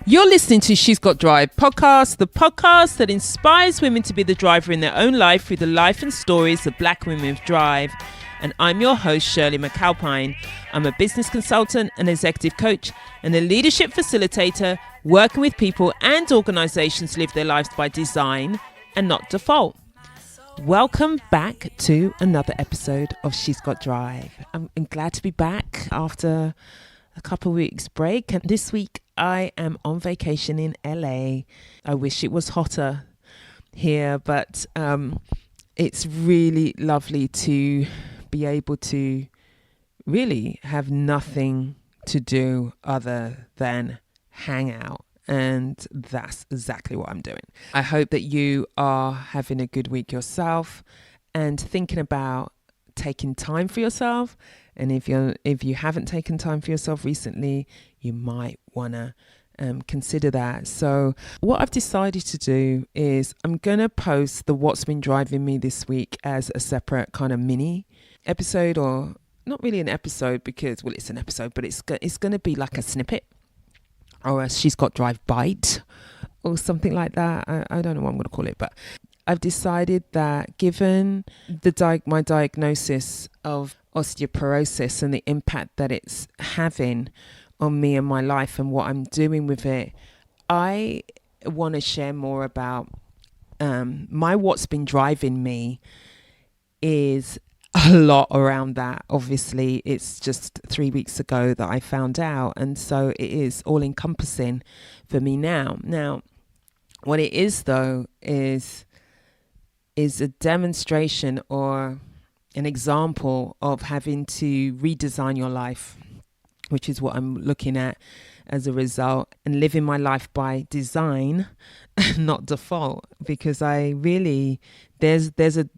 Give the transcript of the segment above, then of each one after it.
You're listening to She's Got Drive podcast, the podcast that inspires women to be the driver in their own life through the life and stories of black women with drive. And I'm your host, Shirley McAlpine. I'm a business consultant, an executive coach, and a leadership facilitator working with people and organizations to live their lives by design and not default. Welcome back to another episode of She's Got Drive. I'm glad to be back after a couple of weeks break, and this week I am on vacation in LA. I wish it was hotter here, but it's really lovely to be able to really have nothing to do other than hang out. And that's exactly what I'm doing. I hope that you are having a good week yourself and thinking about taking time for yourself. And if you haven't taken time for yourself recently, you might want to consider that. So what I've decided to do is I'm going to post the What's Been Driving Me this week as a separate kind of mini episode, or not really an episode because, well, it's an episode, but it's going to be like a snippet or a She's Got Drive bite or something like that. I don't know what I'm going to call it, but I've decided that given my diagnosis of osteoporosis and the impact that it's having on me and my life and what I'm doing with it, I want to share more about my what's been driving me is a lot around that. Obviously, it's just 3 weeks ago that I found out, and so it is all encompassing for me now. Now, what it is though is a demonstration or an example of having to redesign your life, which is what I'm looking at as a result, and living my life by design, not default, because I really, there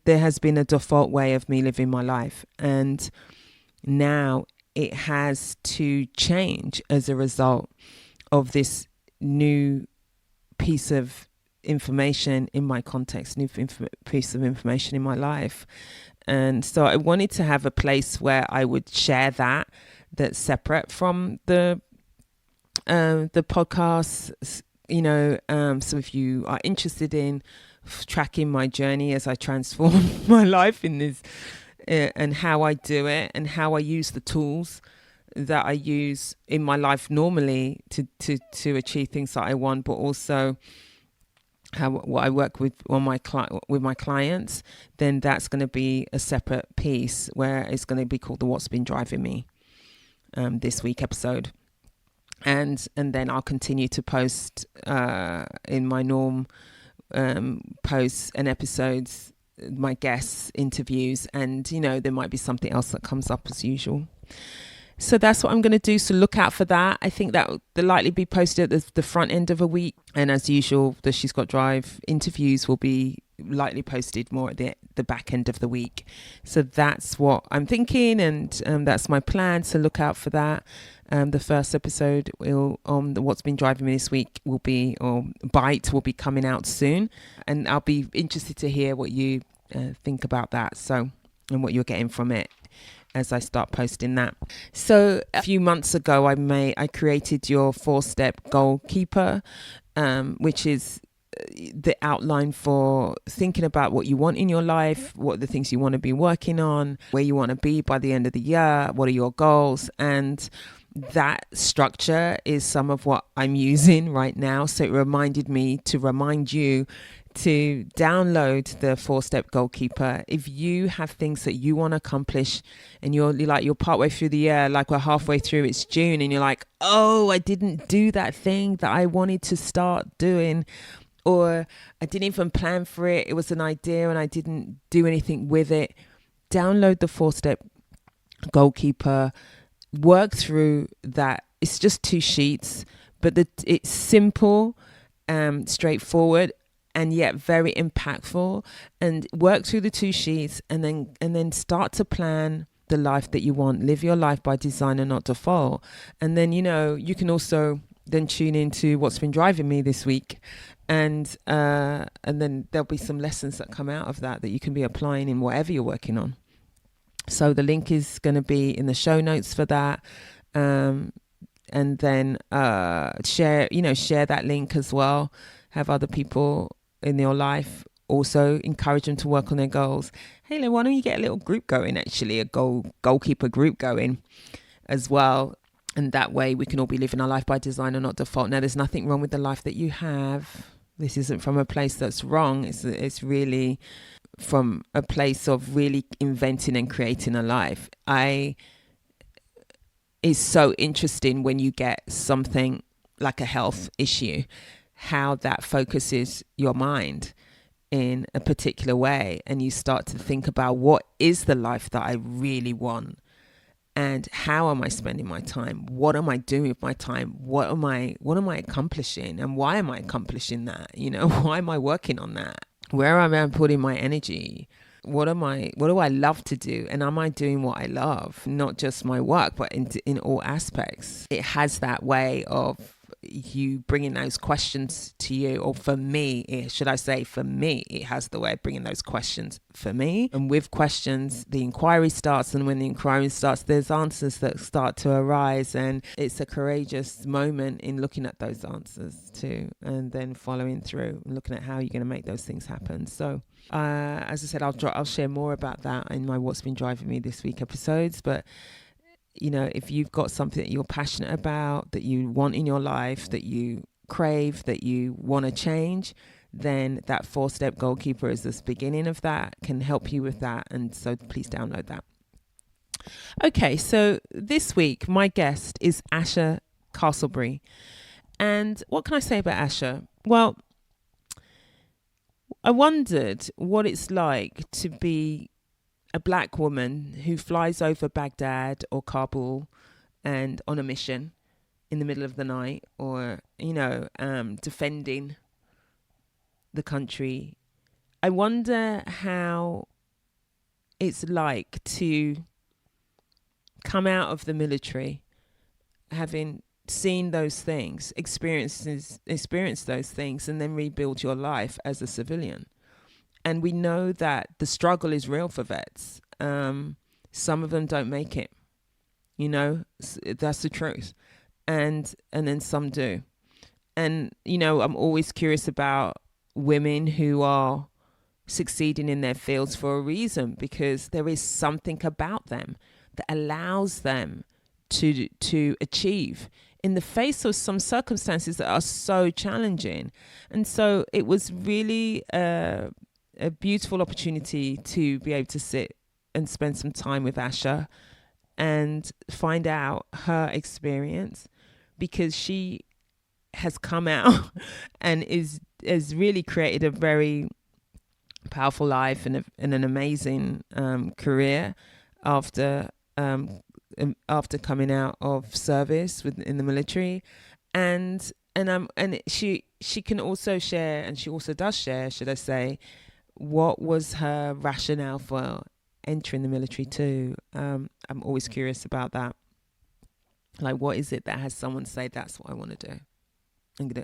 has been a default way of me living my life, and now it has to change as a result of this new piece of information in my context, piece of information in my life. And so I wanted to have a place where I would share that's separate from the podcast, so if you are interested in tracking my journey as I transform my life in this, and how I do it and how I use the tools that I use in my life normally to achieve things that I want, but also what I work with with my clients, then that's going to be a separate piece where it's going to be called the What's Been Driving Me this week episode. And then I'll continue to post in my norm posts and episodes, my guests, interviews, and there might be something else that comes up as usual. So that's what I'm going to do. So look out for that. I think that they'll likely be posted at the front end of a week. And as usual, the She's Got Drive interviews will be likely posted more at the back end of the week. So that's what I'm thinking, and that's my plan. So look out for that. The first episode on the What's Been Driving Me this week will be coming out soon. And I'll be interested to hear what you think about that. So, and what you're getting from it as I start posting that. So a few months ago, I created your 4-step goal keeper, which is the outline for thinking about what you want in your life, what are the things you want to be working on, where you want to be by the end of the year, what are your goals. And that structure is some of what I'm using right now. So it reminded me to remind you to download the 4-step goalkeeper. If you have things that you want to accomplish and you're partway through the year, like we're halfway through, it's June, and you're like, oh, I didn't do that thing that I wanted to start doing, or I didn't even plan for it. It was an idea and I didn't do anything with it. Download the 4-step goalkeeper, work through that. It's just 2 sheets, but it's simple, straightforward, and yet very impactful. And work through the 2 sheets, and then start to plan the life that you want. Live your life by design and not default. And then you can also then tune into What's Been Driving Me this week, and then there'll be some lessons that come out of that you can be applying in whatever you're working on. So the link is going to be in the show notes for that. and then share that link as well. Have other people in your life also encourage them to work on their goals. Hey, why don't you get a little group going, actually, a goalkeeper group going as well. And that way we can all be living our life by design and not default. Now, there's nothing wrong with the life that you have. This isn't from a place that's wrong. It's really from a place of really inventing and creating a life. It's so interesting when you get something like a health issue, how that focuses your mind in a particular way, and you start to think about, what is the life that I really want, and how am I spending my time? What am I doing with my time? What am I accomplishing, and why am I accomplishing that? Why am I working on that? Where am I putting my energy? What do I love to do? And am I doing what I love? Not just my work, but in all aspects. It has that way of you bringing those questions to you, or for me, it has the way of bringing those questions for me. And with questions, the inquiry starts, and when the inquiry starts, there's answers that start to arise, and it's a courageous moment in looking at those answers too, and then following through and looking at how you're going to make those things happen. So as I said, I'll share more about that in my What's Been Driving Me This Week episodes. But if you've got something that you're passionate about, that you want in your life, that you crave, that you want to change, then that 4-step goalkeeper is the beginning of that, can help you with that. And so please download that. Okay, so this week, my guest is Asha Castleberry. And what can I say about Asha? Well, I wondered what it's like to be a black woman who flies over Baghdad or Kabul and on a mission in the middle of the night, or defending the country. I wonder how it's like to come out of the military having seen those things, experience those things, and then rebuild your life as a civilian. And we know that the struggle is real for vets. Some of them don't make it. That's the truth. And then some do. And, I'm always curious about women who are succeeding in their fields for a reason, because there is something about them that allows them to achieve in the face of some circumstances that are so challenging. And so it was really a beautiful opportunity to be able to sit and spend some time with Asha and find out her experience, because she has come out and has really created a very powerful life and an amazing career after coming out of service in the military, and she can also share, and she also does share, should I say, what was her rationale for entering the military too. I'm always curious about that. Like, what is it that has someone say, that's what I want to do?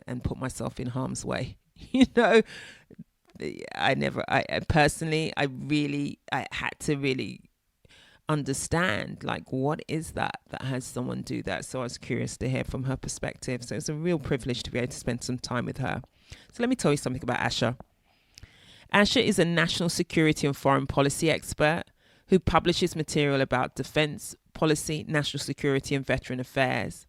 And put myself in harm's way. I personally had to really understand, like, what is that has someone do that. So I was curious to hear from her perspective. So it's a real privilege to be able to spend some time with her. So let me tell you something about Asha. Asha is a national security and foreign policy expert who publishes material about defense policy, national security, and veteran affairs.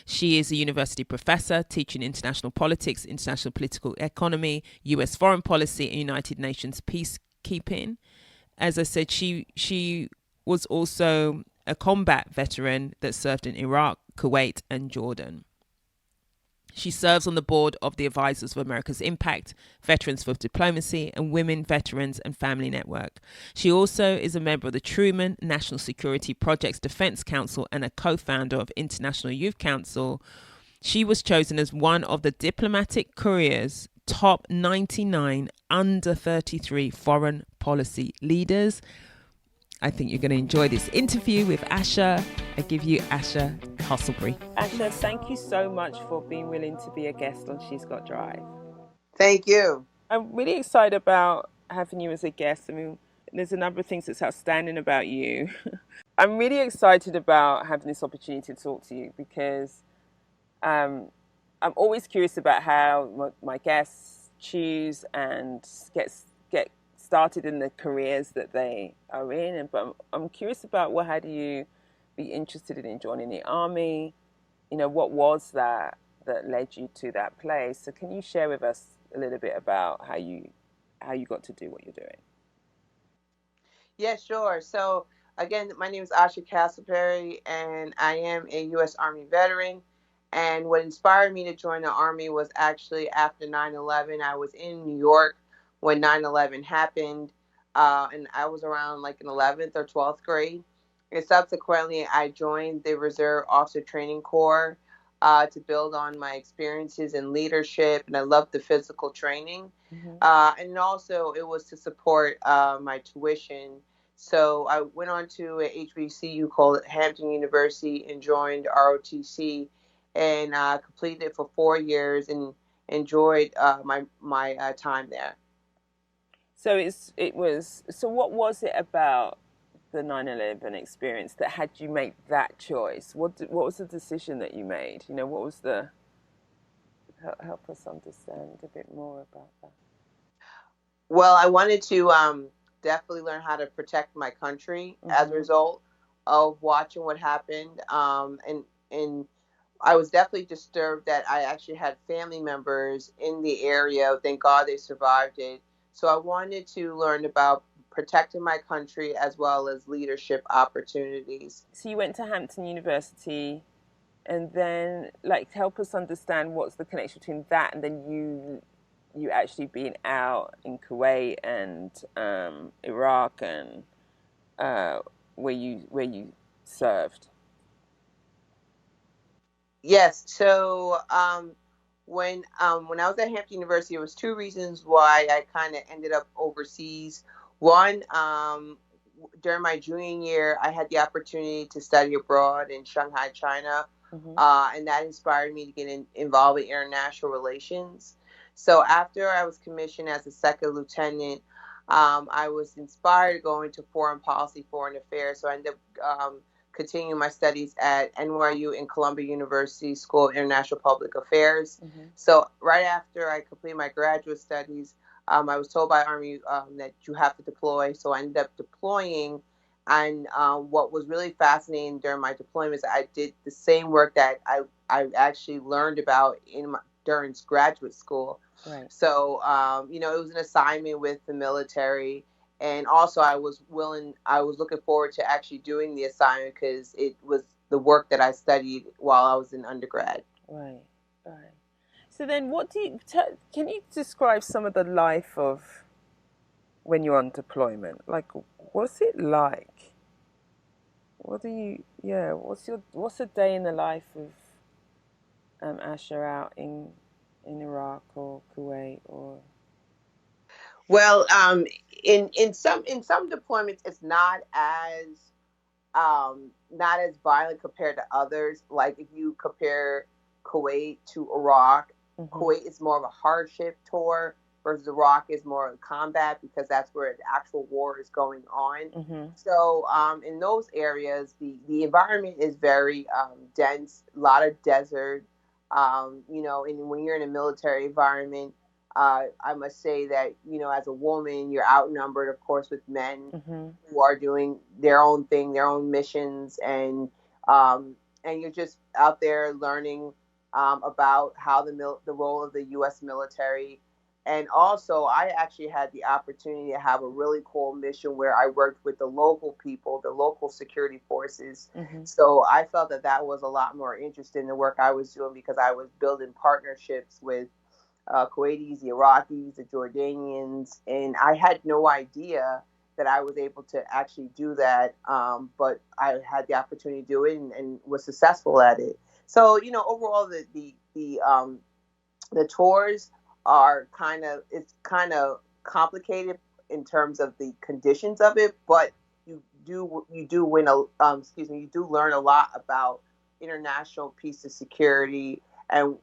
She is a university professor teaching international politics, international political economy, US foreign policy, and United Nations peacekeeping. As I said, she was also a combat veteran that served in Iraq, Kuwait, and Jordan. She serves on the board of the Advisors for America's Impact, Veterans for Diplomacy, and Women, Veterans and Family Network. She also is a member of the Truman National Security Project's Defense Council and a co-founder of International Youth Council. She was chosen as one of the Diplomatic Courier's top 99 under 33 foreign policy leaders. I think you're going to enjoy this interview with Asha. I give you Asha Castleberry. Asha, thank you so much for being willing to be a guest on She's Got Drive. Thank you. I'm really excited about having you as a guest. I mean, there's a number of things that's outstanding about you. I'm really excited about having this opportunity to talk to you because um, I'm always curious about how my guests choose and get started in the careers that they are in. And but I'm curious about how do you be interested in joining the army? You know, what was that led you to that place? So can you share with us a little bit about how you got to do what you're doing? Yeah, sure. So, again, my name is Asha Castleberry, and I am a U.S. Army veteran. And what inspired me to join the Army was actually after 9/11. I was in New York when 9/11 happened, and I was around like in 11th or 12th grade. And subsequently, I joined the Reserve Officer Training Corps to build on my experiences in leadership, and I loved the physical training. Mm-hmm. And also, it was to support my tuition. So I went on to a HBCU called Hampton University and joined ROTC, and completed it for 4 years and enjoyed my time there. So what was it about the 9/11 experience that had you make that choice? What was the decision that you made? You know, what was the help us understand a bit more about that. Well, I wanted to definitely learn how to protect my country as a Mm-hmm. result of watching what happened. And I was definitely disturbed that I actually had family members in the area. Thank God they survived it. So I wanted to learn about protecting my country as well as leadership opportunities. So you went to Hampton University, and then like help us understand what's the connection between that and then you actually being out in Kuwait and Iraq and uh, where you served. Yes. So when I was at Hampton University, there was two reasons why I kind of ended up overseas. One, during my junior year, I had the opportunity to study abroad in Shanghai, China, Mm-hmm. and that inspired me to get involved in international relations. So after I was commissioned as a second lieutenant, I was inspired to go into foreign policy, foreign affairs. So I ended up continuing my studies at NYU and Columbia University School of International Public Affairs. Mm-hmm. So right after I completed my graduate studies, I was told by Army that you have to deploy. So I ended up deploying. And what was really fascinating during my deployments, I did the same work that I actually learned about during graduate school. Right. So, it was an assignment with the military. And also, I was looking forward to actually doing the assignment because it was the work that I studied while I was in undergrad. Right. Right. So then, can you describe some of the life of when you're on deployment? Like, what's it like? What do you? Yeah. What's a day in the life of Asher out in Iraq or Kuwait or? Well, in some deployments, it's not as violent compared to others. Like if you compare Kuwait to Iraq, Mm-hmm. Kuwait is more of a hardship tour versus Iraq is more of combat because that's where the actual war is going on. Mm-hmm. So in those areas, the environment is very dense, a lot of desert. And when you're in a military environment, I must say that as a woman, you're outnumbered, of course, with men Mm-hmm. who are doing their own thing, their own missions, um, and you're just out there learning about how the role of the U.S. military. And also, I actually had the opportunity to have a really cool mission where I worked with the local people, the local security forces. Mm-hmm. So I felt that that was a lot more interesting in the work I was doing because I was building partnerships with Kuwaitis, the Iraqis, the Jordanians, and I had no idea that I was able to actually do that. But I had the opportunity to do it and was successful at it. So overall, the tours are kind of complicated in terms of the conditions of it, but you do win a you do learn a lot about international peace and security and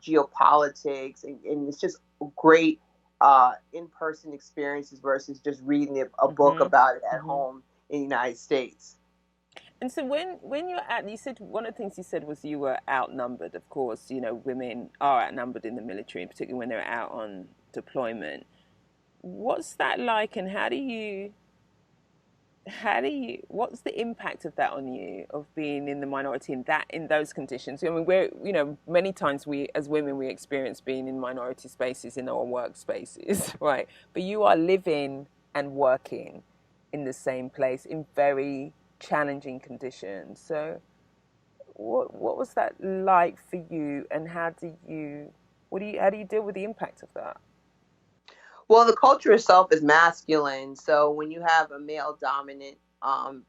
geopolitics, and it's just great in-person experiences versus just reading a book Mm-hmm. about it at Mm-hmm. home in the United States. And so when you're at, you said one of the things you said was you were outnumbered. Of course, you know, women are outnumbered in the military, and particularly when they're out on deployment. What's that like, and what's the impact of that on you, of being in the minority in those conditions? I mean, we're, you know, many times we as women we experience being in minority spaces in our workspaces, right? But you are living and working in the same place in very challenging conditions. So what was that like for you, and how do you deal with the impact of that? Well, the culture itself is masculine. So when you have a male dominant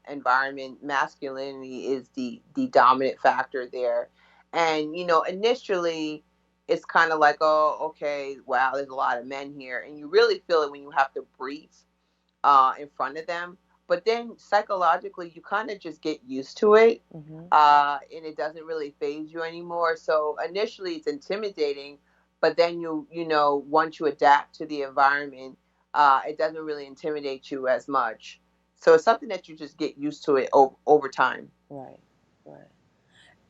environment, masculinity is the dominant factor there. And initially it's kind of like, oh, okay, wow, there's a lot of men here, and you really feel it when you have to brief in front of them. But then psychologically, you kind of just get used to it, Mm-hmm. and it doesn't really phase you anymore. So initially, it's intimidating, but then once you adapt to the environment, it doesn't really intimidate you as much. So it's something that you just get used to it over time. Right, right.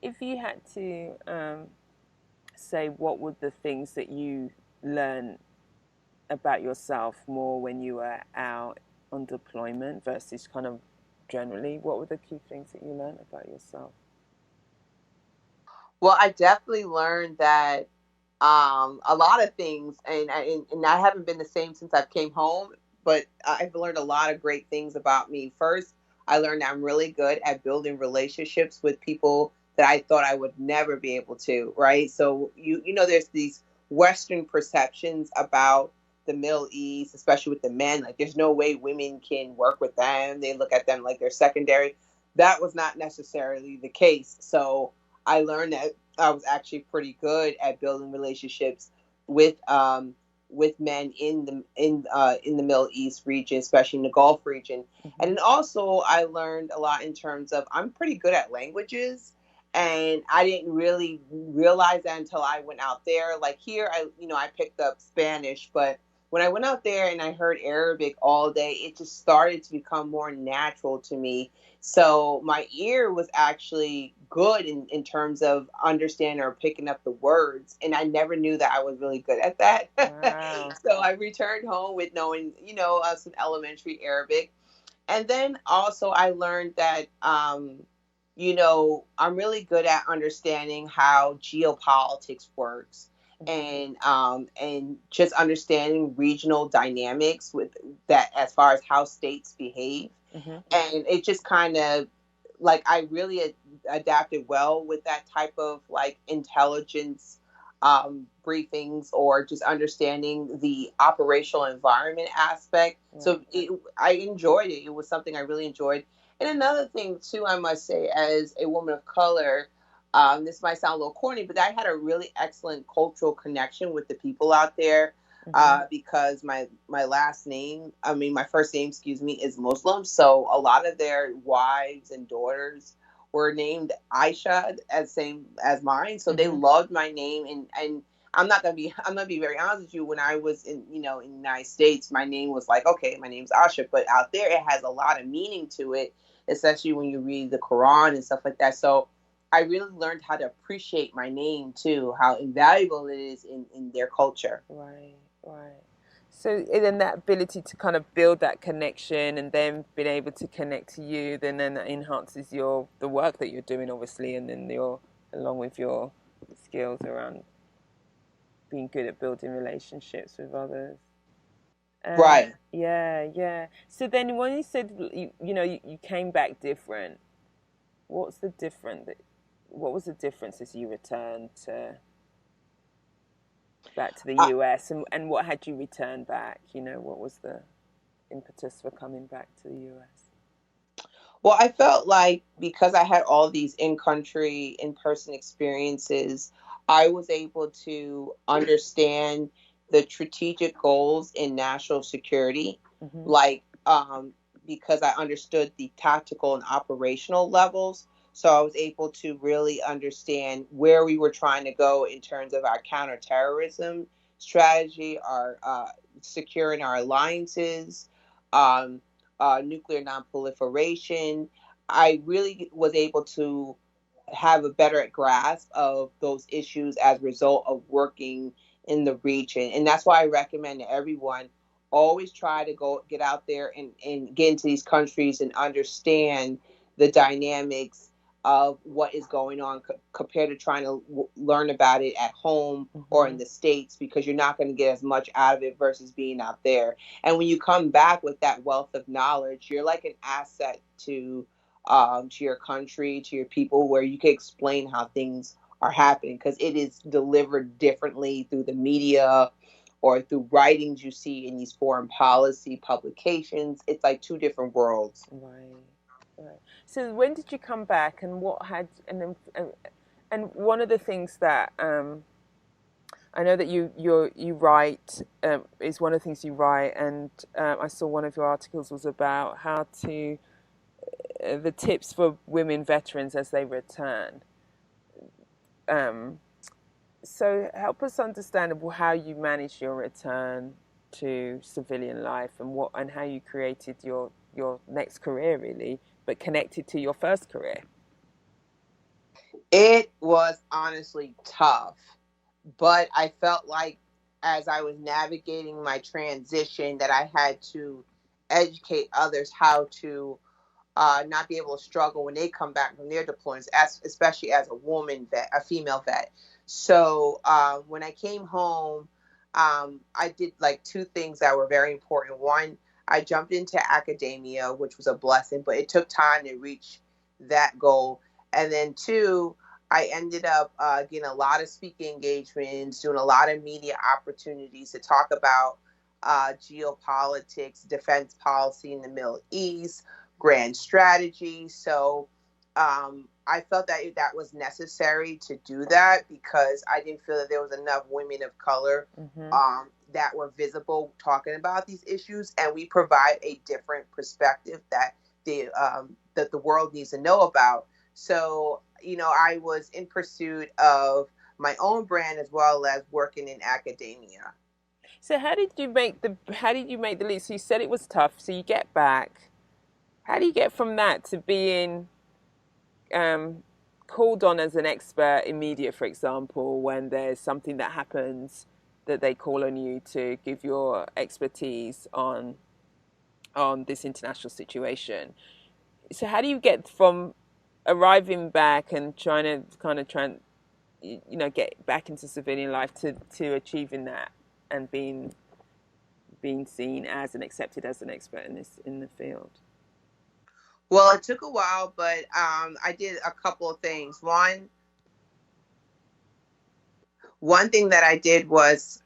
If you had to say, what were the things that you learned about yourself more when you were out on deployment versus kind of generally, what were the key things that you learned about yourself? Well, I definitely learned that a lot of things, and I haven't been the same since I came home. But I've learned a lot of great things about me. First, I learned I'm really good at building relationships with people that I thought I would never be able to. Right? So there's these Western perceptions about the Middle East, especially with the men. Like, there's no way women can work with them. They look at them like they're secondary. That was not necessarily the case. So I learned that I was actually pretty good at building relationships with with men in the Middle East region, especially in the Gulf region. Mm-hmm. And then also I learned a lot in terms of I'm pretty good at languages. And I didn't really realize that until I went out there. Like here, I picked up Spanish, but when I went out there and I heard Arabic all day, it just started to become more natural to me. So my ear was actually good in terms of understanding or picking up the words. And I never knew that I was really good at that. Wow. So I returned home with knowing, some elementary Arabic. And then also I learned that, I'm really good at understanding how geopolitics works, and just understanding regional dynamics with that as far as how states behave. Mm-hmm. And it just kind of like I really adapted well with that type of like intelligence briefings, or just understanding the operational environment aspect. Right. So I enjoyed it. It was something I really enjoyed. And another thing too, I must say, as a woman of color, this might sound a little corny, but I had a really excellent cultural connection with the people out there, Mm-hmm. because my last name, I mean my first name, excuse me, is Muslim. So a lot of their wives and daughters were named Aisha, as same as mine. So they Mm-hmm. loved my name, and I'm gonna be very honest with you. When I was in the United States, my name was like, okay, my name's Asha, but out there it has a lot of meaning to it, especially when you read the Quran and stuff like that. So I really learned how to appreciate my name too, how invaluable it is in their culture. Right, right. So, and then that ability to kind of build that connection and then being able to connect to you, then that enhances the work that you're doing, obviously, and then along with your skills around being good at building relationships with others. Right. Yeah, yeah. So then when you said you came back different, what's the different? What was the difference as you returned back to the US, and what had you returned back? You know, what was the impetus for coming back to the US? Well, I felt like because I had all these in country, in person experiences, I was able to understand the strategic goals in national security. Mm-hmm. Like, because I understood the tactical and operational levels. So I was able to really understand where we were trying to go in terms of our counterterrorism strategy, our securing our alliances, um, nuclear nonproliferation, I really was able to have a better grasp of those issues as a result of working in the region. And that's why I recommend to everyone always try to go get out there and get into these countries and understand the dynamics of what is going on compared to trying to learn about it at home or in the States, because you're not going to get as much out of it versus being out there. And when you come back with that wealth of knowledge, you're like an asset to your country, to your people, where you can explain how things are happening, because it is delivered differently through the media or through writings you see in these foreign policy publications. It's like two different worlds. Right, right. So when did you come back, and what had, and one of the things that I know that you write is one of the things you write, and I saw one of your articles was about how to the tips for women veterans as they return. Um, so help us understand how you managed your return to civilian life, and how you created your next career, really, but connected to your first career. It was honestly tough, but I felt like as I was navigating my transition that I had to educate others how to not be able to struggle when they come back from their deployments, especially as a woman vet, a female vet. So when I came home, I did like two things that were very important. One, I jumped into academia, which was a blessing, but it took time to reach that goal. And then two, I ended up getting a lot of speaking engagements, doing a lot of media opportunities to talk about geopolitics, defense policy in the Middle East, grand strategy. So I felt that that was necessary to do that, because I didn't feel that there was enough women of color that were visible talking about these issues, and we provide a different perspective that the world needs to know about. So I was in pursuit of my own brand as well as working in academia. So how did you make the leap? So you said it was tough. So you get back. How do you get from that to being called on as an expert in media, for example, when there's something that happens that they call on you to give your expertise on this international situation? So how do you get from arriving back and trying to get back into civilian life to achieving that and being seen as and accepted as an expert in the field? Well, it took a while, but I did a couple of things. One thing that I did was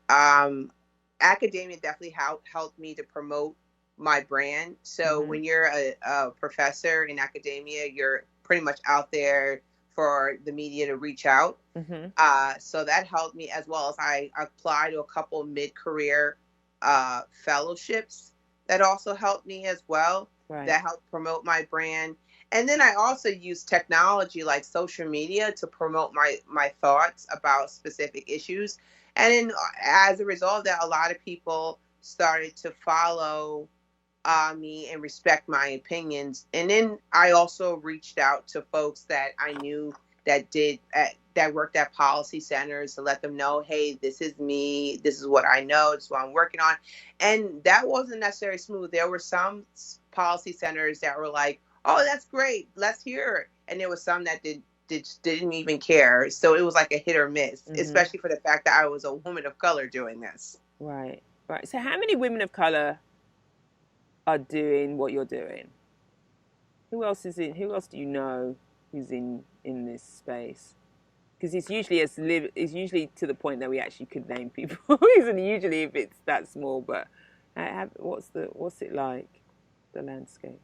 academia definitely helped me to promote my brand. So when you're a professor in academia, you're pretty much out there for the media to reach out. So that helped me, as well as I applied to a couple mid-career fellowships that also helped me as well. Right. That helped promote my brand. And then I also use technology like social media to promote my thoughts about specific issues. And then as a result of that, a lot of people started to follow me and respect my opinions. And then I also reached out to folks that I knew that worked at policy centers to let them know, hey, this is me, this is what I know, this is what I'm working on. And that wasn't necessarily smooth. There were some policy centers that were like, oh, that's great, let's hear it. And there was some that didn't even care. So it was like a hit or miss, especially for the fact that I was a woman of color doing this. Right. So how many women of color are doing what you're doing? Who else do you know who's in this space? Because it's usually to the point that we actually could name people. Isn't it? Usually if it's that small, but what's it like, the landscape?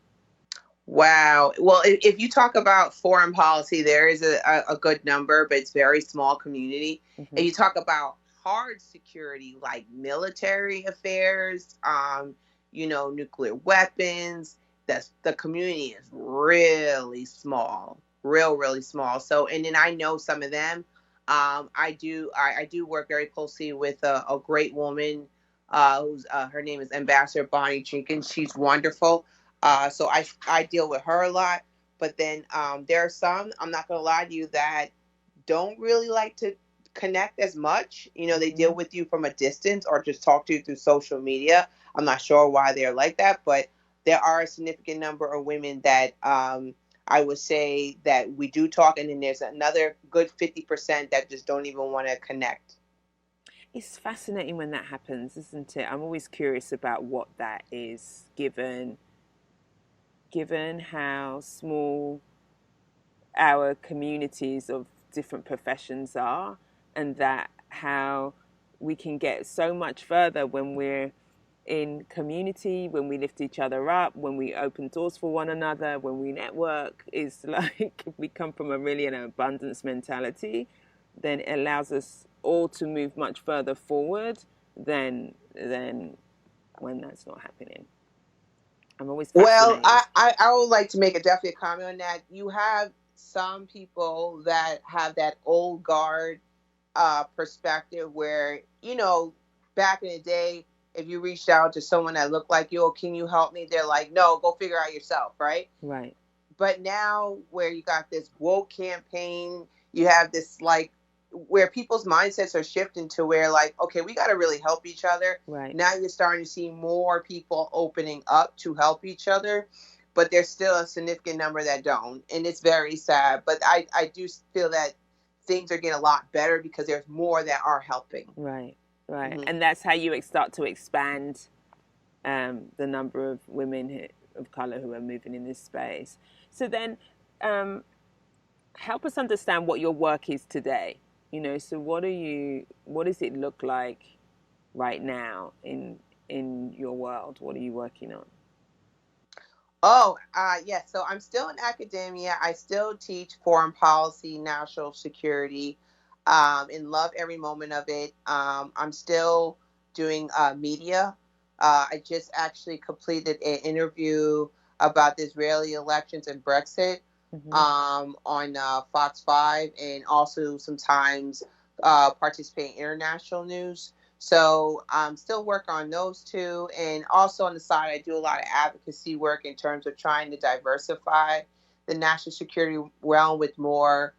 Wow. Well, if you talk about foreign policy, there is a good number, but it's very small community. If you talk about hard security, like military affairs, nuclear weapons, the community is really small, really small. So, and then I know some of them. I do work very closely with a great woman, who's her name is Ambassador Bonnie Jenkins. She's wonderful. So I deal with her a lot. But then there are some, I'm not going to lie to you, that don't really like to connect as much. They deal with you from a distance or just talk to you through social media. I'm not sure why they're like that, but there are a significant number of women that I would say that we do talk, and then there's another good 50% that just don't even want to connect. It's fascinating when that happens, isn't it? I'm always curious about what that is, given how small our communities of different professions are, and that how we can get so much further when we're in community, when we lift each other up, when we open doors for one another, when we network. Is like if we come from a really an abundance mentality, then it allows us all to move much further forward than when that's not happening. I'm always Well, fascinated. I would like to make a definitely a comment on that. You have some people that have that old guard perspective where, back in the day, if you reached out to someone that looked like you, oh, can you help me? They're like, no, go figure out yourself, right? Right. But now where you got this woke campaign, you have this like where people's mindsets are shifting to where like, okay, we got to really help each other. Right. Now you're starting to see more people opening up to help each other, but there's still a significant number that don't, and it's very sad. But I do feel that things are getting a lot better because there's more that are helping. Right. Right. Mm-hmm. And that's how you start to expand the number of women of color who are moving in this space. So then, um, help us understand what your work is today. So what does it look like right now in your world? What are you working on? Oh, yes. So I'm still in academia. I still teach foreign policy, national security, and love every moment of it. I'm still doing media. I just actually completed an interview about the Israeli elections and Brexit Mm-hmm. on Fox 5, and also sometimes participate in international news. So I'm still working on those two. And also on the side, I do a lot of advocacy work in terms of trying to diversify the national security realm with more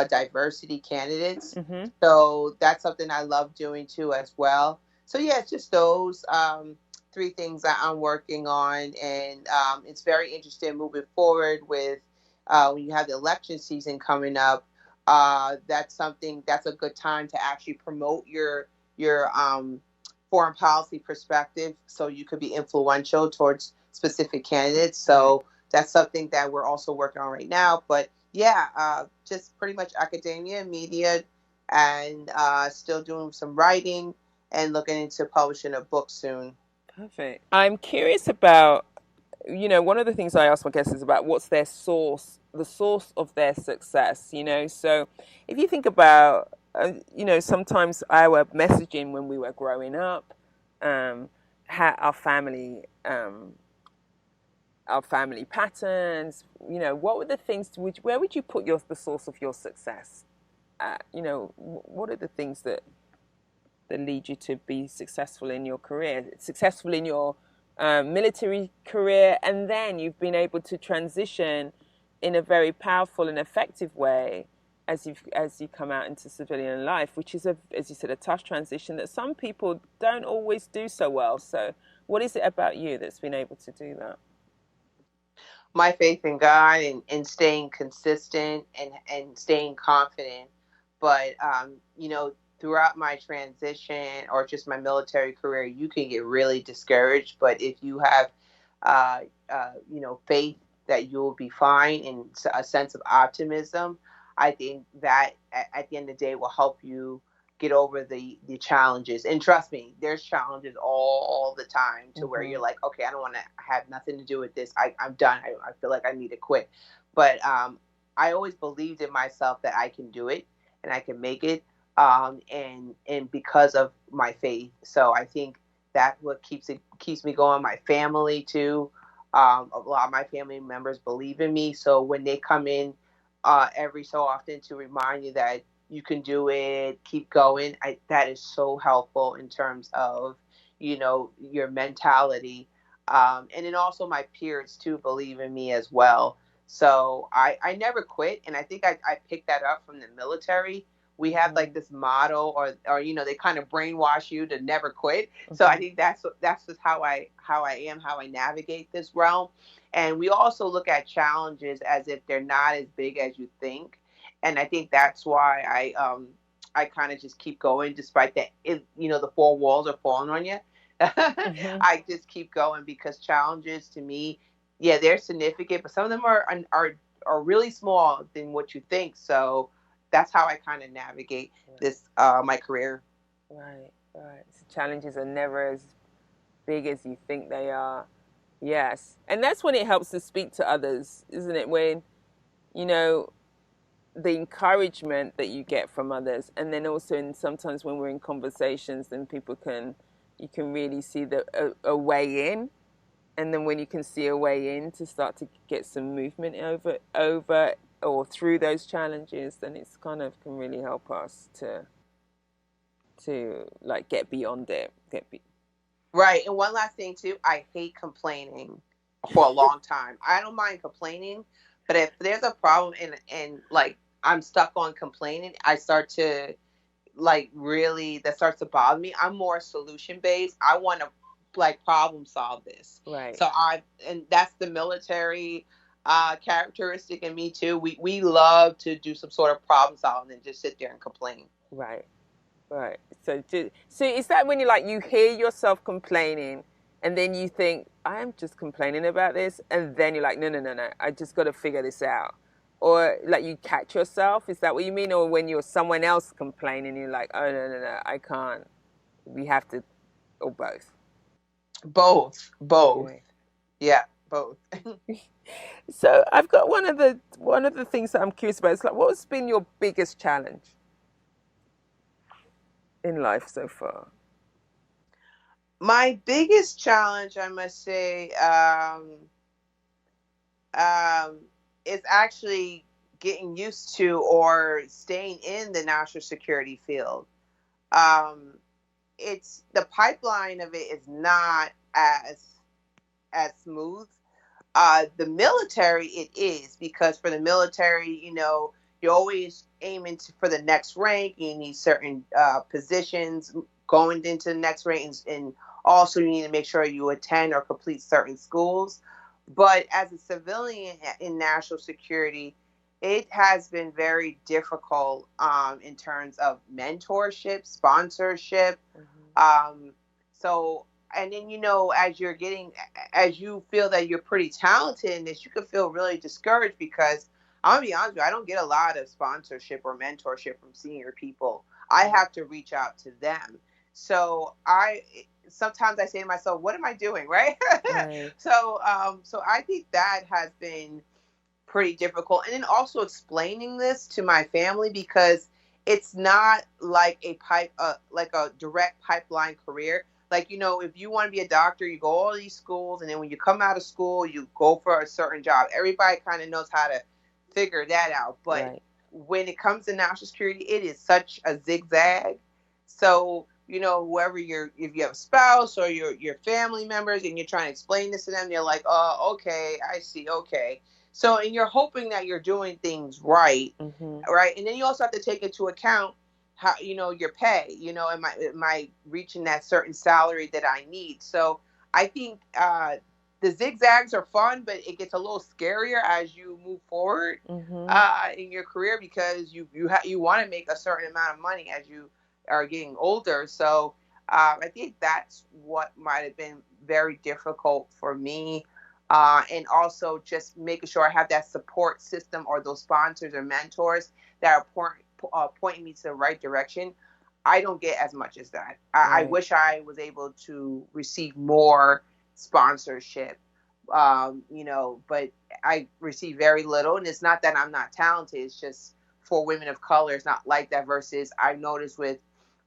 diversity candidates. Mm-hmm. So that's something I love doing too as well. So yeah, it's just those three things that I'm working on. And it's very interesting moving forward with when you have the election season coming up. That's a good time to actually promote your foreign policy perspective so you could be influential towards specific candidates. Right. So that's something that we're also working on right now. But yeah, just pretty much academia, media, and still doing some writing and looking into publishing a book soon. Perfect. I'm curious about, one of the things I ask my guests is about what's their source, the source of their success, So if you think about, sometimes our messaging when we were growing up, how our family patterns, what were the things, where would you put the source of your success at? What are the things that lead you to be successful in your career, successful in your military career, and then you've been able to transition in a very powerful and effective way as you come out into civilian life, which is as you said, a tough transition that some people don't always do so well. So, what is it about you that's been able to do that? My faith in God and staying consistent and staying confident. But, throughout my transition or just my military career, you can get really discouraged. But if you have, uh, faith that you will be fine and a sense of optimism, I think that at the end of the day will help you get over the challenges. And trust me, there's challenges all the time to where Mm-hmm. you're like, okay, I don't want to have nothing to do with this. I'm done. I feel like I need to quit. But I always believed in myself that I can do it and I can make it. And because of my faith, so I think that what keeps me going. My family too. A lot of my family members believe in me, so when they come in every so often to remind you that you can do it, keep going. That is so helpful in terms of, your mentality. And then also my peers too believe in me as well. So I never quit, and I think I picked that up from the military. We have like this motto, or they kind of brainwash you to never quit. So I think that's just how I am, how I navigate this realm. And we also look at challenges as if they're not as big as you think, and I think that's why I kind of just keep going despite that the four walls are falling on you. I just keep going because challenges to me, yeah, they're significant, but some of them are really small than what you think. So that's how I kind of navigate this my career. Right, right. So challenges are never as big as you think they are. Yes. And that's when it helps to speak to others, isn't it? When, you know, the encouragement that you get from others, and then also sometimes when we're in conversations, then you can really see a way in, and then when you can see a way in to start to get some movement over or through those challenges, then it's kind of can really help us to like get beyond it. Right. And one last thing too, I hate complaining for a long time. I don't mind complaining, but if there's a problem and like I'm stuck on complaining, I start to like really that starts to bother me. I'm more solution based. I want to like problem solve this. Right. So and that's the military characteristic in me too. We love to do some sort of problem solving and just sit there and complain. Right. Right. So is that when you hear yourself complaining, and then you think, I am just complaining about this, and then you're like, no, no, no, no, I just got to figure this out, or like you catch yourself? Is that what you mean? Or when you're someone else complaining, you're like, oh no, no, no, I can't. We have to, or both. Both. Okay. Yeah, both. So I've got one of the things that I'm curious about. It's like, what's been your biggest challenge in life so far? My biggest challenge, I must say, um, is actually getting used to or staying in the national security field. Um, it's the pipeline of it is not as smooth. The military, it is because for the military, you're always aiming for the next rank. You need certain positions going into the next rank, and also you need to make sure you attend or complete certain schools. But as a civilian in national security, it has been very difficult in terms of mentorship, sponsorship. Um, so, and then, as you feel that you're pretty talented in this, you could feel really discouraged because I'm gonna be honest with you, I don't get a lot of sponsorship or mentorship from senior people. I have to reach out to them. So sometimes I say to myself, what am I doing? Right. Right. So I think that has been pretty difficult. And then also explaining this to my family because it's not like like a direct pipeline career. Like, if you want to be a doctor, you go all these schools, and then when you come out of school, you go for a certain job. Everybody kind of knows how to figure that out. But Right. when it comes to national security, it is such a zigzag. So, whoever if you have a spouse or your family members and you're trying to explain this to them, they're like, oh, okay, I see, okay. So, and you're hoping that you're doing things right, right? And then you also have to take into account how, your pay, am I reaching that certain salary that I need? So I think the zigzags are fun, but it gets a little scarier as you move forward in your career because you want to make a certain amount of money as you are getting older. So I think that's what might have been very difficult for me. And also just making sure I have that support system or those sponsors or mentors that are pointing me to the right direction. I don't get as much as that. I wish I was able to receive more sponsorship, but I receive very little. And it's not that I'm not talented, it's just for women of color, it's not like that. Versus I've noticed with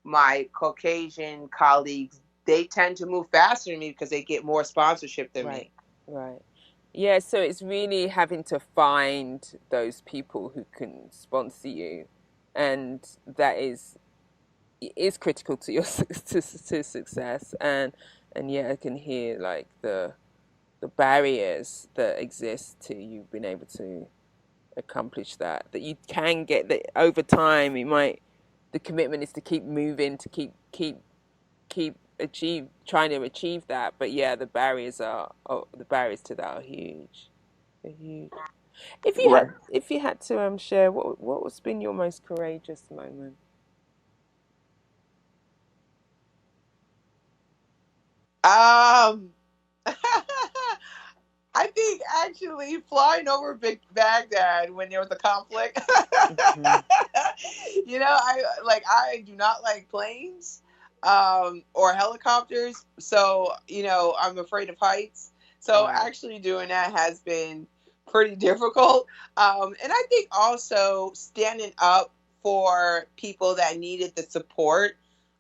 my Caucasian colleagues, they tend to move faster than me because they get more sponsorship than me. Right. Yeah, so it's really having to find those people who can sponsor you, and that is critical to your to success. And yeah, I can hear like the barriers that exist to you being able to accomplish that you can get that over time. It might, the commitment is to keep moving, to keep achieve trying to achieve that. But yeah, the barriers are, the barriers to that are huge. They're huge. Right. If you had to share, what's been your most courageous moment? Um, I think actually flying over Big Baghdad when there was a conflict. Hmm. I do not like planes or helicopters, so I'm afraid of heights. So Right. actually doing that has been pretty difficult. And I think also standing up for people that needed the support.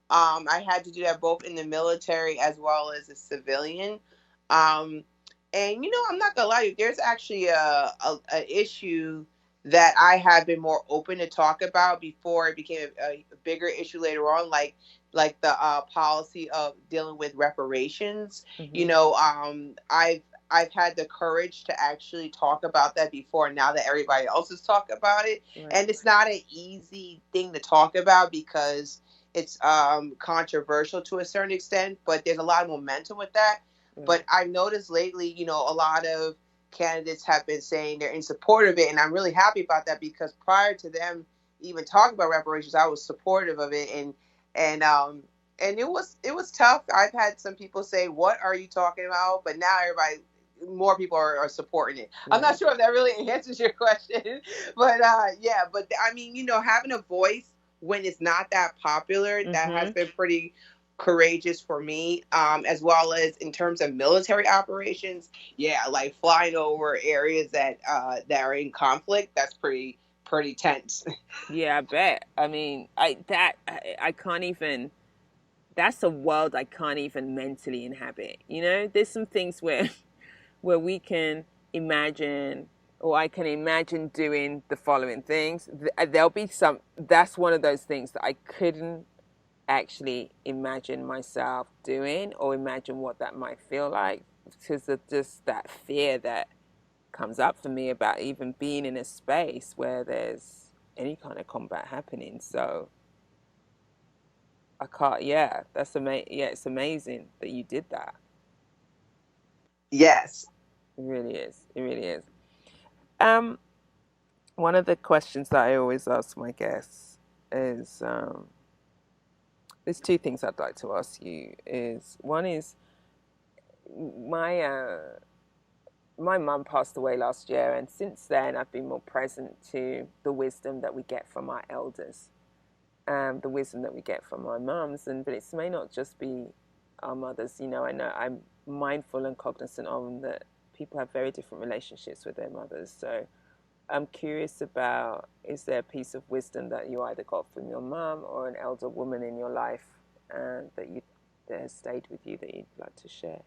I had to do that both in the military as well as a civilian. Um, and I'm not gonna lie to you. There's actually a issue that I have been more open to talk about before it became a bigger issue later on, like the policy of dealing with reparations. Hmm. I've had the courage to actually talk about that before. Now that everybody else is talking about it, Right. and it's not an easy thing to talk about because it's controversial to a certain extent, but there's a lot of momentum with that. Right. But I've noticed lately, a lot of candidates have been saying they're in support of it, and I'm really happy about that because prior to them even talking about reparations, I was supportive of it, and um and it was tough. I've had some people say, "What are you talking about?" But now more people are supporting it. I'm not Right. sure if that really answers your question, but yeah. But I mean, having a voice when it's not that popular, that has Hmm. been pretty courageous for me, as well as in terms of military operations. Yeah, like flying over areas that are in conflict. That's pretty tense. Yeah, I bet. I mean, I can't even. That's a world I can't even mentally inhabit. There's some things where where we can imagine, or I can imagine doing the following things. There'll be some. That's one of those things that I couldn't actually imagine myself doing, or imagine what that might feel like, because of just that fear that comes up for me about even being in a space where there's any kind of combat happening. So I can't. Yeah, that's amazing. Yeah, it's amazing that you did that. Yes. It really is. It really is. Um, One of the questions that I always ask my guests is, there's two things I'd like to ask you. Is one is my my mum passed away last year, and since then I've been more present to the wisdom that we get from our elders, the wisdom that we get from our mums, and but it may not just be our mothers. I know I'm mindful and cognizant of that people have very different relationships with their mothers. So I'm curious about, is there a piece of wisdom that you either got from your mum or an elder woman in your life, that has stayed with you that you'd like to share?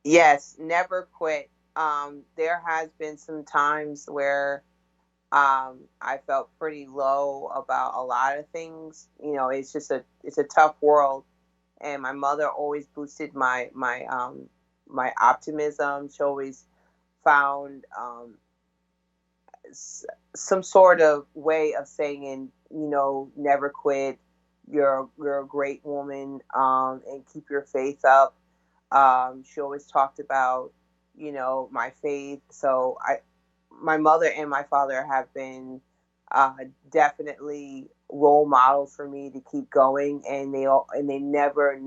Yes, never quit. There has been some times where I felt pretty low about a lot of things. It's a tough world, and my mother always boosted my optimism. She always found some sort of way of saying, never quit. You're a great woman, and keep your faith up. She always talked about, my faith. So my mother and my father have been uh, definitely role models for me to keep going, and they never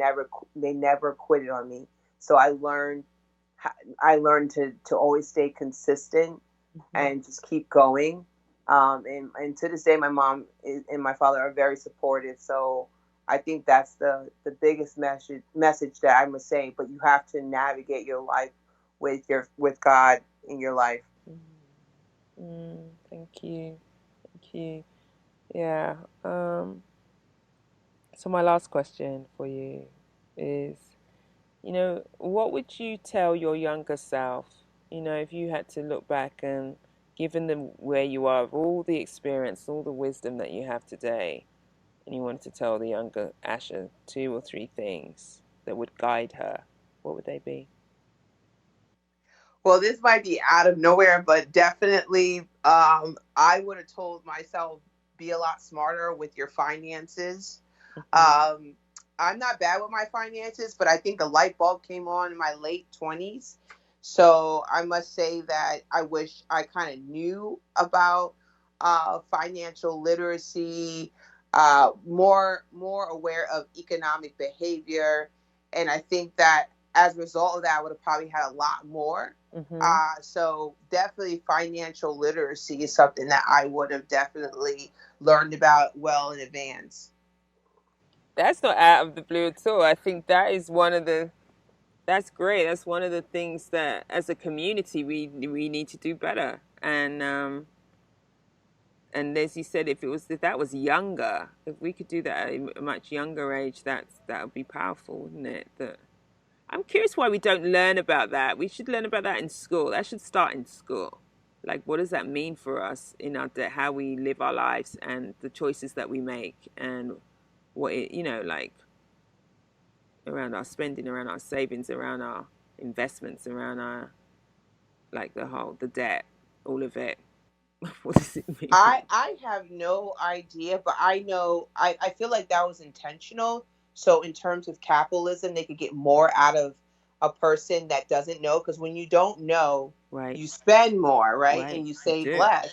quitted on me. So I learned to always stay consistent Mm-hmm. and just keep going. And to this day, my mom and my father are very supportive. So I think that's the biggest message that I must say. But you have to navigate your life with God in your life. Thank you. Thank you. Yeah. So my last question for you is, what would you tell your younger self, if you had to look back and given them where you are, all the experience, all the wisdom that you have today, and you wanted to tell the younger Asha two or three things that would guide her, what would they be? Well, this might be out of nowhere, but definitely, I would have told myself be a lot smarter with your finances. Mm-hmm. Um, I'm not bad with my finances, but I think the light bulb came on in my late 20s. So I must say that I wish I kind of knew about financial literacy, more aware of economic behavior, and I think that as a result of that, I would have probably had a lot more. Mm-hmm. So definitely financial literacy is something that I would have definitely learned about well in advance. That's not out of the blue at all. I think that is one of the that's great. That's one of the things that as a community we need to do better. And as you said, if that was younger, if we could do that at a much younger age, that would be powerful, wouldn't it? That I'm curious why we don't learn about that. We should learn about that in school. That should start in school. Like, what does that mean for us in our how we live our lives and the choices that we make and what it, like around our spending, around our savings, around our investments, around our like the debt, all of it. What does it mean? I have no idea, but I know I feel like that was intentional. So in terms of capitalism, they could get more out of a person that doesn't know, because when you don't know, Right, you spend more, right? right. And you You save do, less. you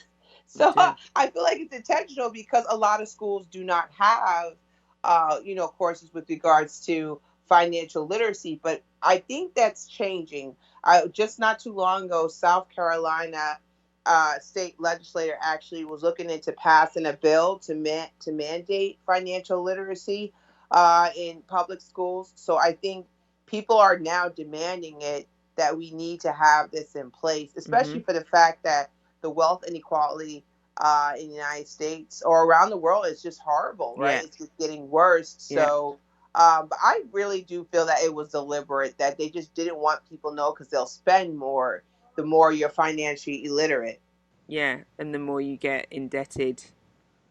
So do. I feel like it's intentional because a lot of schools do not have courses with regards to financial literacy, but I think that's changing. I just not too long ago, South Carolina state legislator actually was looking into passing a bill to mandate financial literacy in public schools. So I think people are now demanding it, that we need to have this in place, Mm-hmm. especially for the fact that the wealth inequality in the United States or around the world is just horrible, right? Yeah, It's just getting worse. yeah, So, but I really do feel that it was deliberate, that they just didn't want people to know because they'll spend more the more you're financially illiterate. yeah. And the more you get indebted.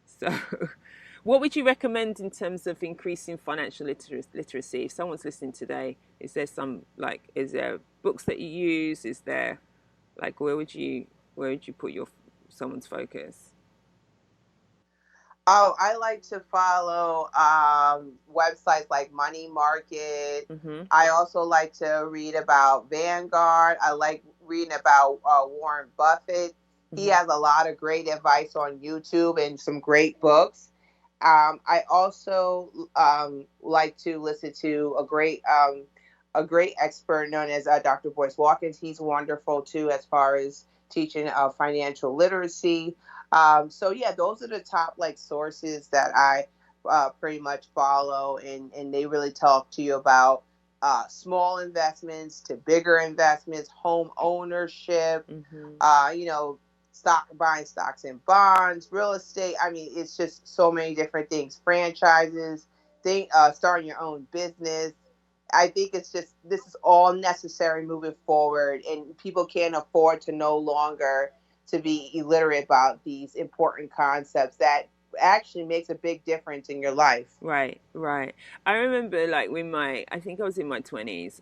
So, what would you recommend in terms of increasing financial literacy? If someone's listening today, is there books that you use? Is there like where would you put someone's focus? Oh, I like to follow websites like Money Market. Mm-hmm. I also like to read about Vanguard. I like reading about Warren Buffett. He Mm-hmm. has a lot of great advice on YouTube and some great books. I also like to listen to a great expert known as Dr. Boyce Watkins. He's wonderful too as far as teaching financial literacy. So yeah, those are the top like sources that I pretty much follow, and they really talk to you about small investments to bigger investments, home ownership, Mm-hmm. you know, stock buying stocks and bonds, real estate. I mean, it's just so many different things. Franchises, starting your own business. I think it's just this is all necessary moving forward, and people can't afford to no longer to be illiterate about these important concepts that actually makes a big difference in your life. Right, right. I remember like I think I was in my 20s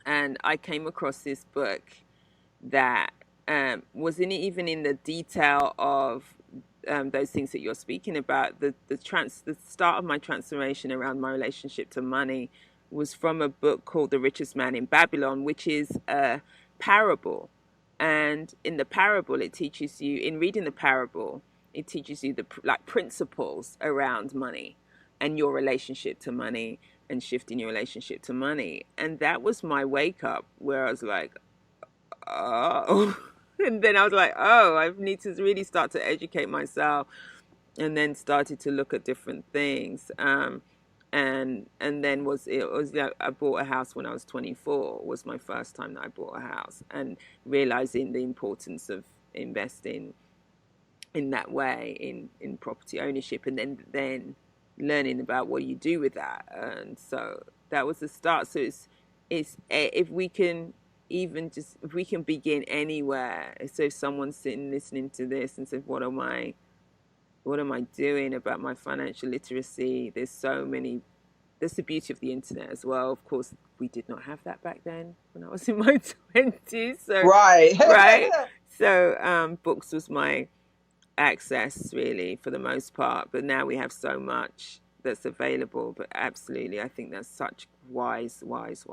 and I came across this book that wasn't even in the detail of those things that you're speaking about. The start of my transformation around my relationship to money was from a book called The Richest Man in Babylon, which is a parable. And in the parable, it teaches you, in reading the parable, it teaches you the like principles around money and your relationship to money and shifting your relationship to money. And that was my wake up where I was like, oh. And then I was like, oh, I need to really start to educate myself, and then started to look at different things. And then I bought a house when I was 24. Was my first time that I bought a house, and realizing the importance of investing in that way in property ownership, and then learning about what you do with that. And so that was the start. So it's if we can even just if we can begin anywhere. So if someone's sitting listening to this and says, what am I doing about my financial literacy? There's so many that's the beauty of the internet as well. Of course, we did not have that back then when I was in my 20s. So, Right. right. So books was my access really for the most part. But now we have so much that's available. But absolutely, I think that's such wise words.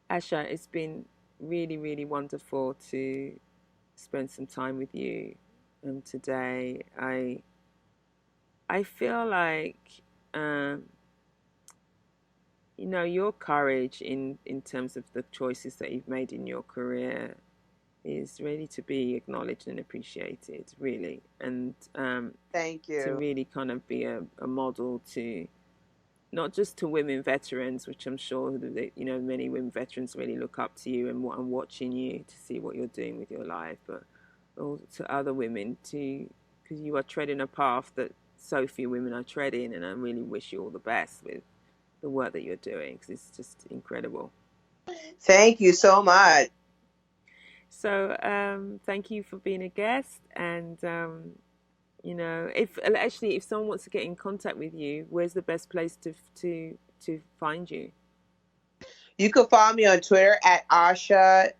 Asha, it's been really, really wonderful to spend some time with you today. I feel like, your courage in terms of the choices that you've made in your career is really to be acknowledged and appreciated, really. And Thank you. to really kind of be a model to, not just to women veterans, which I'm sure that, many women veterans really look up to you and watching you to see what you're doing with your life, but also to other women too, because you are treading a path that so few women are treading, and I really wish you all the best with the work that you're doing, because it's just incredible. Thank you so much. So thank you for being a guest, and if someone wants to get in contact with you, where's the best place to find you? You can follow me on Twitter at Asha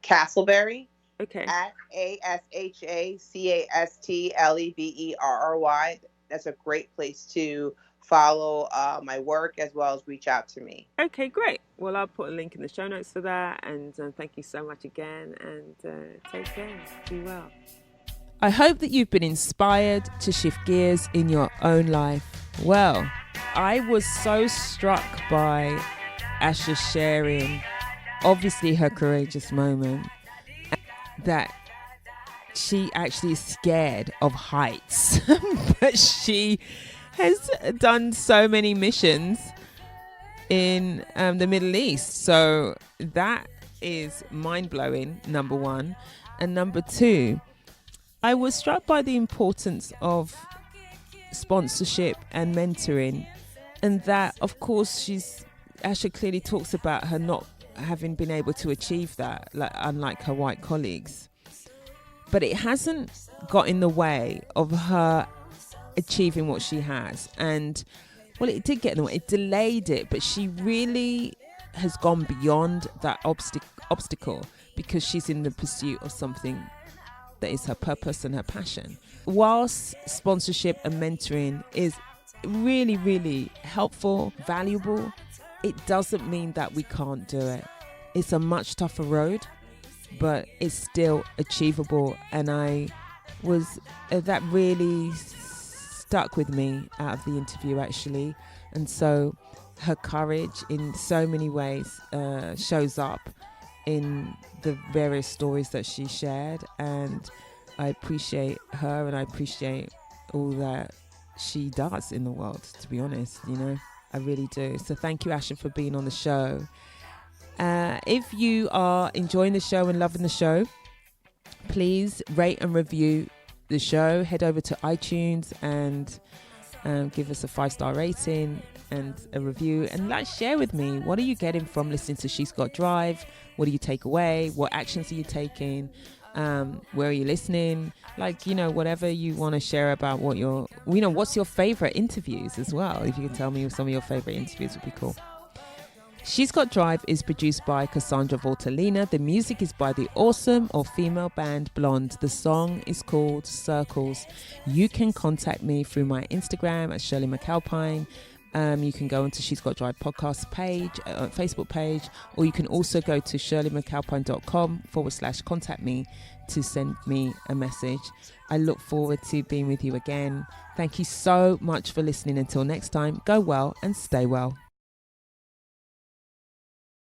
Castleberry. Okay. At ASHACASTLEBERRY. That's a great place to follow my work as well as reach out to me. Okay, great. Well, I'll put a link in the show notes for that. And thank you so much again. And take care. Be well. I hope that you've been inspired to shift gears in your own life. Well, I was so struck by Asha sharing, obviously, her courageous moment, that she actually is scared of heights. But she has done so many missions in the Middle East. So that is mind-blowing, number one. And number two, I was struck by the importance of sponsorship and mentoring, and that, of course, Asha clearly talks about her not having been able to achieve that, unlike her white colleagues. But it hasn't got in the way of her achieving what she has. And, well, it did get in the way. It delayed it, but she really has gone beyond that obstacle because she's in the pursuit of something that is her purpose and her passion. Whilst sponsorship and mentoring is really, really helpful, valuable, it doesn't mean that we can't do it. It's a much tougher road, but it's still achievable. And that really stuck with me out of the interview, actually. And so her courage in so many ways shows up in the various stories that she shared. And I appreciate her, and I appreciate all that she does in the world, to be honest, I really do. So thank you, Asha, for being on the show. If you are enjoying the show and loving the show, please rate and review the show. Head over to iTunes and give us a 5-star rating and a review, and share with me, what are you getting from listening to She's Got Drive? What do you take away? What actions are you taking? Where are you listening? Whatever you want to share about what's your favorite interviews as well. If you can tell me some of your favorite interviews, would be cool. She's Got Drive is produced by Cassandra Voltalina. The music is by the awesome or female band Blonde. The song is called Circles. You can contact me through my Instagram at Shirley McAlpine. You can go onto She's Got Drive podcast page, Facebook page, or you can also go to shirleymcalpine.com/contact me to send me a message. I look forward to being with you again. Thank you so much for listening. Until next time, go well and stay well.